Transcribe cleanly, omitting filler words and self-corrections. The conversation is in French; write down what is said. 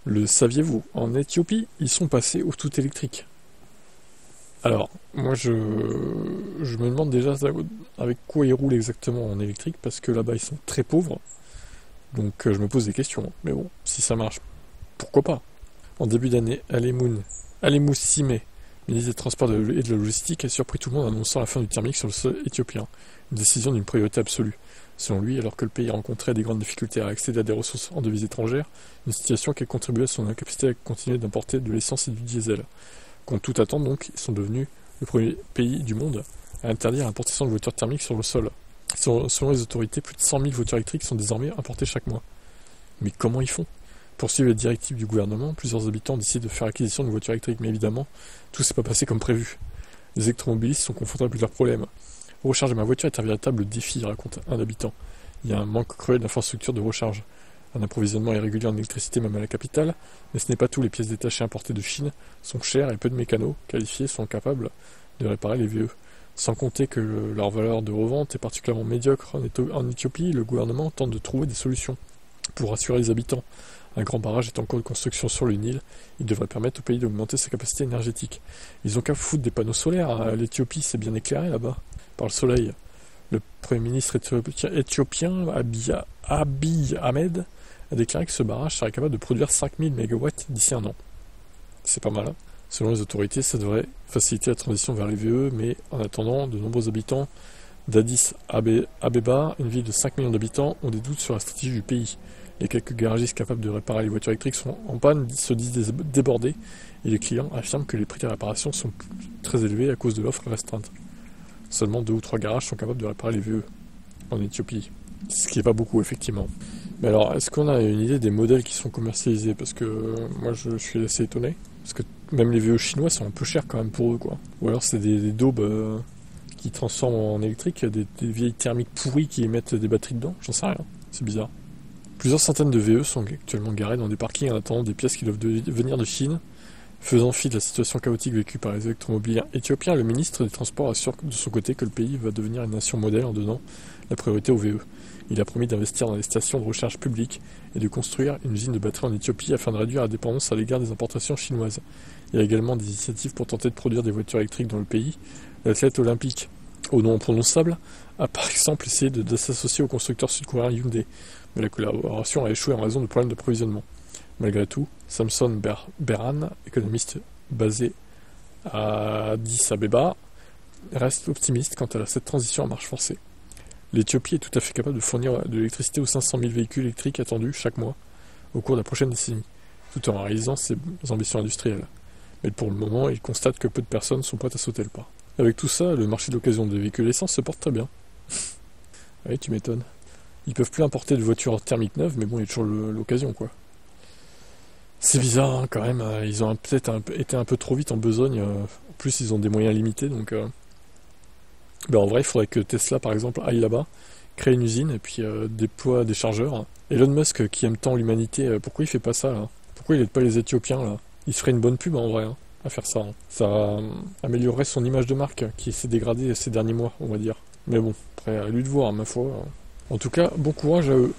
Le saviez-vous? En Éthiopie, ils sont passés au tout électrique. Alors, moi je me demande déjà avec quoi ils roulent exactement en électrique, parce que là-bas ils sont très pauvres, donc je me pose des questions. Mais bon, si ça marche, pourquoi pas? En début d'année, Alemou Sime, ministre des Transports et de la Logistique, a surpris tout le monde en annonçant la fin du thermique sur le sol éthiopien. Une décision d'une priorité absolue. Selon lui, alors que le pays rencontrait des grandes difficultés à accéder à des ressources en devises étrangères, une situation qui a contribué à son incapacité à continuer d'importer de l'essence et du diesel. Contre toute attente donc, ils sont devenus le premier pays du monde à interdire l'importation de voitures thermiques sur le sol. Selon les autorités, plus de 100 000 voitures électriques sont désormais importées chaque mois. Mais comment ils font? Pour suivre les directives du gouvernement, plusieurs habitants décident de faire acquisition d'une voiture électrique, mais évidemment, tout s'est pas passé comme prévu. Les électromobilistes sont confrontés à plusieurs problèmes. Recharger ma voiture est un véritable défi, raconte un habitant. Il y a un manque cruel d'infrastructures de recharge. Un approvisionnement irrégulier en électricité même à la capitale, mais ce n'est pas tout. Les pièces détachées importées de Chine sont chères et peu de mécanos qualifiés sont capables de réparer les VE. Sans compter que leur valeur de revente est particulièrement médiocre en Éthiopie, le gouvernement tente de trouver des solutions pour rassurer les habitants. Un grand barrage est en cours de construction sur le Nil. Il devrait permettre au pays d'augmenter sa capacité énergétique. Ils ont qu'à foutre des panneaux solaires. L'Éthiopie, c'est bien éclairé là-bas, par le soleil. Le Premier ministre éthiopien Abiy Ahmed a déclaré que ce barrage serait capable de produire 5000 MW d'ici un an. C'est pas mal. Selon les autorités, ça devrait faciliter la transition vers les VE, mais en attendant, de nombreux habitants d'Addis Abeba, une ville de 5 millions d'habitants, ont des doutes sur la stratégie du pays. Les quelques garagistes capables de réparer les voitures électriques sont en panne, se disent débordés, et les clients affirment que les prix de réparation sont très élevés à cause de l'offre restreinte. Seulement 2 ou 3 garages sont capables de réparer les VE en Éthiopie. Ce qui n'est pas beaucoup, effectivement. Mais alors, est-ce qu'on a une idée des modèles qui sont commercialisés? Parce que moi, je suis assez étonné. Parce que même les VE chinois sont un peu chers quand même pour eux, quoi. Ou alors c'est des daubes qui transforment en électrique, des vieilles thermiques pourries qui émettent des batteries dedans. J'en sais rien. C'est bizarre. Plusieurs centaines de VE sont actuellement garés dans des parkings en attendant des pièces qui doivent venir de Chine. Faisant fi de la situation chaotique vécue par les électromobiliers éthiopiens, le ministre des Transports assure de son côté que le pays va devenir une nation modèle en donnant la priorité aux VE. Il a promis d'investir dans des stations de recharge publiques et de construire une usine de batterie en Éthiopie afin de réduire la dépendance à l'égard des importations chinoises. Il y a également des initiatives pour tenter de produire des voitures électriques dans le pays. L'athlète olympique, au nom imprononçable, a par exemple essayé de s'associer au constructeur sud-coréen Hyundai, mais la collaboration a échoué en raison de problèmes d'approvisionnement. Malgré tout, Samson Beran, économiste basé à Addis Abeba, reste optimiste quant à cette transition à marche forcée. L'Éthiopie est tout à fait capable de fournir de l'électricité aux 500 000 véhicules électriques attendus chaque mois au cours de la prochaine décennie, tout en réalisant ses ambitions industrielles. Mais pour le moment, il constate que peu de personnes sont prêtes à sauter le pas. Avec tout ça, le marché de l'occasion des véhicules essence se porte très bien. Oui, tu m'étonnes. Ils peuvent plus importer de voitures thermiques neuves, mais bon, il y a toujours l'occasion, quoi. C'est bizarre, hein, quand même. Ils ont peut-être été un peu trop vite en besogne. En plus, ils ont des moyens limités, donc... Ben, en vrai, il faudrait que Tesla, par exemple, aille là-bas, crée une usine, et puis déploie des chargeurs. Elon Musk, qui aime tant l'humanité, pourquoi il fait pas ça, là? Pourquoi il aide pas les Éthiopiens, là? Il se ferait une bonne pub, en vrai, hein, à faire ça. Hein. Ça améliorerait son image de marque, qui s'est dégradée ces derniers mois, on va dire. Mais bon, après, à lui de voir, ma foi. En tout cas, bon courage à eux.